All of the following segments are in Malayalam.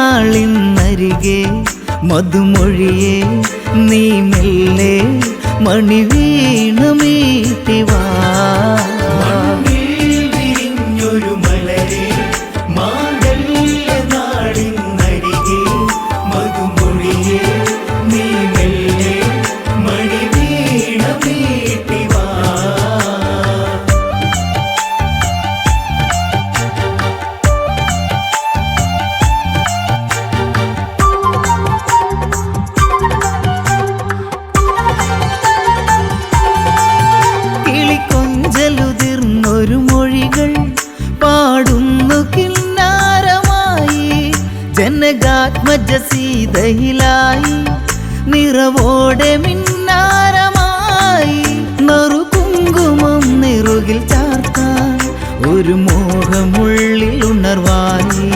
മാംഗല്യനാളിന്നരികെ മധുമൊഴിയെ നീ മെല്ലെ മണിവീണമീട്ടി വാ. വിരിഞ്ഞൊരു മലരെ മാംഗല്യനാളിന്നരികെ മധുമൊഴിയെ നീ മെല്ലെ മണിവീണമീട്ടി വാ. കിളിക്കൊഞ്ചലുതിർന്നൊരു മൊഴികൾ പാടുന്നു കിന്നാരമായി. ജനകാത്മജ സീതയിലായി നിറവോടെ മിന്നാരമായി. നറുകുങ്കുമം നിറുകിൽ ചാർത്താൻ ഒരു മോഹമുള്ളിൽ ഉണർവായി.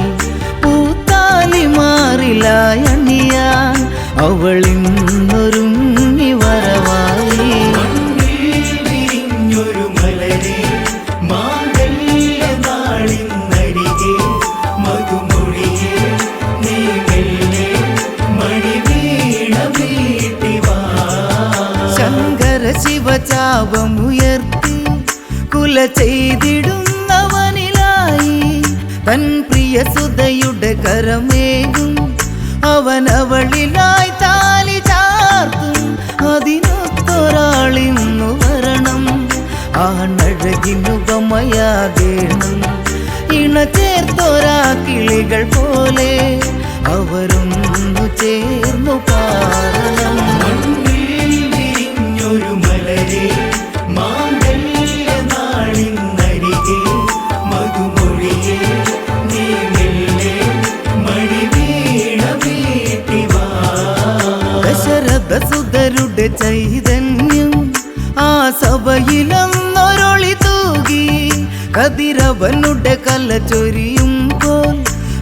പൂത്താലി മാറിലായി അണിയാൻ അവളിന്നൊരുങ്ങി വരവായി. വിരിഞ്ഞൊരു മലരെ മാംഗല്യനാളിന്നരികെ മധുമൊഴിയെ നീ മെല്ലെ മണിവീണമീട്ടി വാ. ശങ്കര ശിവചാപമുയർത്തി കുല ചെയ്തിടുന്നവനിലായി. തൻ പ്രിയ സുതയുടെ കരമേകും അവനവളിലായി താലി ചാർത്തും. അതിനൊത്തൊരാളിന്നു വരണം, ആണഴകിനുപമയാകേണം. ഇണ ചേർത്തൊരാ കിളികൾ പോലെ അവരൊന്നു ചേർന്നു പാടണം. വിരിഞ്ഞൊരു മലരെ മാംഗല്യനാളിന്നരികെ മധുമൊഴിയെ നീ മെല്ലെ മണിവീണമീട്ടി വാ. ദശരഥ സുതരുടെ ചൈതന്യം ആ സഭയിലൊന്നൊരൊളി തൂകി. കതിരവനുടെ കല ചൊരിയുമ്പോൾ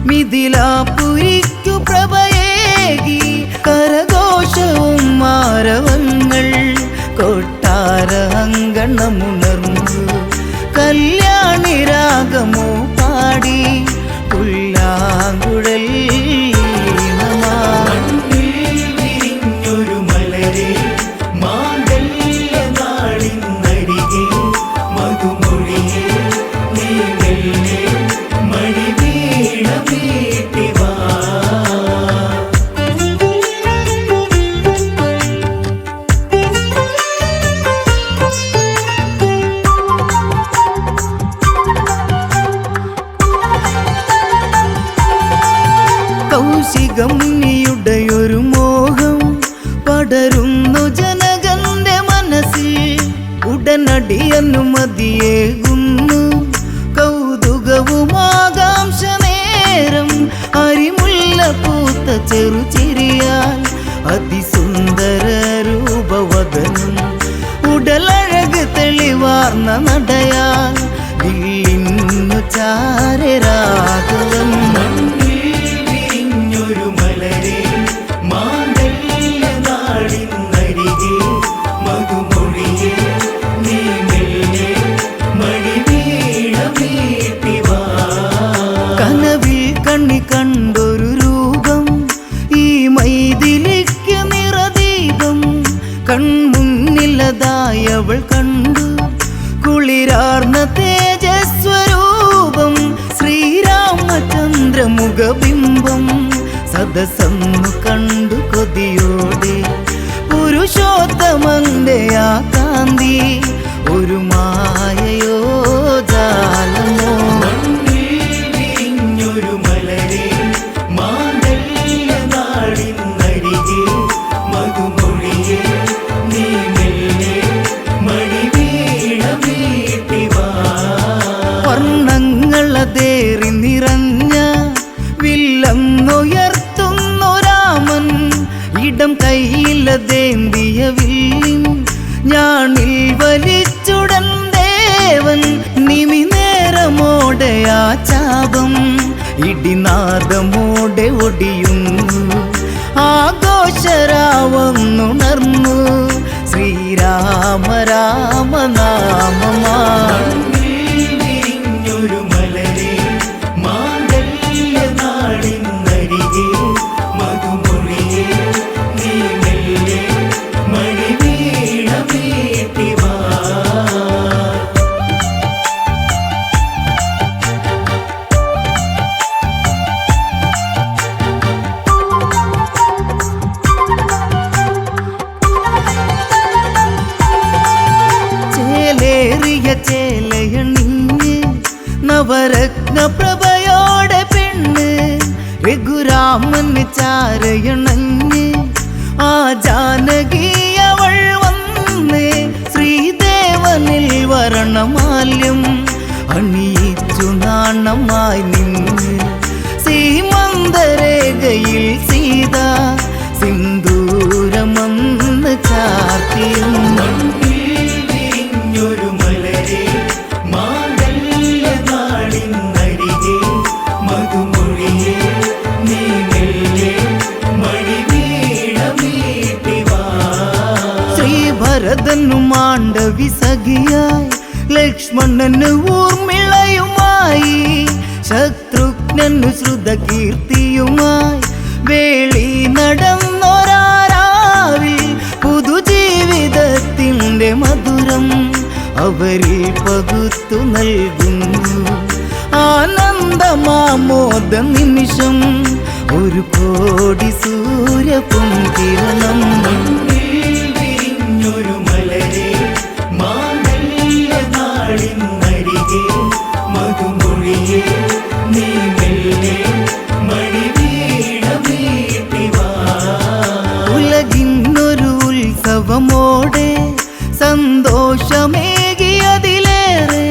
മിഥിലാപുരിക്കു പ്രഭയേകി. കരഘോഷവും മാരവങ്ങൾ കൊട്ടാര അങ്കണമുണർന്നു. കല്യാണി രാഗമോ പാടി പുല്ലാങ്കുഴൽ വിരിഞ്ഞൊരു മലരെ മാംഗല്യനാളിന്നരികെ മധുമൊഴിയെ നീ മെല്ലെ മണിവീണമീട്ടി വാ. കൗശികമുനിയുടെ ഒരു മോഹം പടരുന്നു ജനകന്റെ മനസ്സിൽ. ഉടനടി അനുമതിയേകുന്നു കൗതുകവുമാകാംക്ഷ നേരം. അരിമുല്ല പൂത്ത ചെറുചിരിയാൽ അതിസുന്ദര രൂപവദനം. ഉടലഴക് തെളിവാർന്ന നടയാൽ വില്ലിന്നു ചാരരാഘവൻ. വിരിഞ്ഞൊരു മലരെ മാംഗല്യനാളിന്നരികെ മധുമൊഴിയെ നീ മെല്ലെ മണിവീണമീട്ടി വാ. കനവിൽ കണ്ണി കണ്ടൊരു രൂപം ഈ മൈഥിലിക്ക് നിറദീപം. കൺമുന്നിലതായി അവൾ കണ്ടു കുളിരാർന്ന തേജസ്വരൂപം. ശ്രീരാമചന്ദ്രമുഖബിംബം സദസ്സന്നു കണ്ടു കൊതിയോടെ. പുരുഷോത്തമന്റെ ആ കാന്തി ഒരു മായയോ ജാലമോ. വിരിഞ്ഞൊരു മലരെ മാംഗല്യനാളിന്നരികെ മധുമൊഴിയെ നീ മെല്ലെ മണിവീണമീട്ടി വാ. വർണ്ണങ്ങളതേറി നിറഞ്ഞ വില്ലന്നുയർത്തുന്നു രാമൻ. ഇടം കയ്യിലതേന്തിയ വില്ലിൻ രാമ രാമ നാമമാ വിരിഞ്ഞൊരു മലരെ മാംഗല്യ നാടിനരികെ മധുമൊഴിയെ നീ മെല്ലെ മണിവീണമീട്ടി വാ ചേലേറിയ ചേലയണിഞ്ഞ് നവരത്ന പ്രഭയോടെ പെണ്ണ് രഘുരാമന് ചാരയണഞ്ഞ് ആ ജാനകി അവൾ വന്ന് ശ്രീദേവനിൽ വരണമാല്യം അണിയിച്ചു നാണമായി നിന്ന് സീമന്തരേഖയിൽ സീത സിന്ദൂരമന്ന് ചാർത്തിയും വിരിഞ്ഞൊരു മലരെ മാംഗല്യ നാടിനരികെ മധുമൊഴിയെ നീ മെല്ലെ മണിവീണമീട്ടി വാ ശ്രീഭരതനു മാണ്ഡവി സഖിയായി ലക്ഷ്മണന് ഊർമിളയുമായി ശത്രുഘ്നനു ശ്രുതകീർത്തിയുമായി വേളി നടന്നൊരാരാവിൽ പുതുജീവിതത്തിൻ്റെ മധുരം അവരിൽ പകുത്തു നൽകുന്നു ആനന്ദമാമോദ നിമിഷം ഒരു കോടി സൂര്യപുംകിരണം വിരിഞ്ഞൊരു മലരെ മാംഗല്യ നാടിനരികെ മധുമൊഴിയെ നീ മെല്ലെ മണിവീണമീട്ടി വാ ഉലകിന്നൊരു ഉത്സവമോടെ സന്തോഷമേകിയതിലേറെ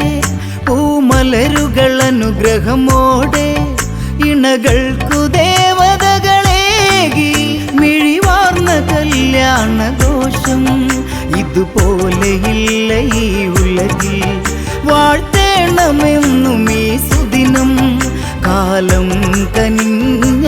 പൂമലരുകൾ അനുഗ്രഹമോടെ ഇണകൾക്കു ദേവതകളേകി മിഴിവാർന്ന കല്യാണഘോഷം ഇതുപോലെയില്ല ഈ ഉലകിൽ വാഴ്ത്തേണമെന്നും ഈ സുദിനം കാലം കനിഞ്ഞ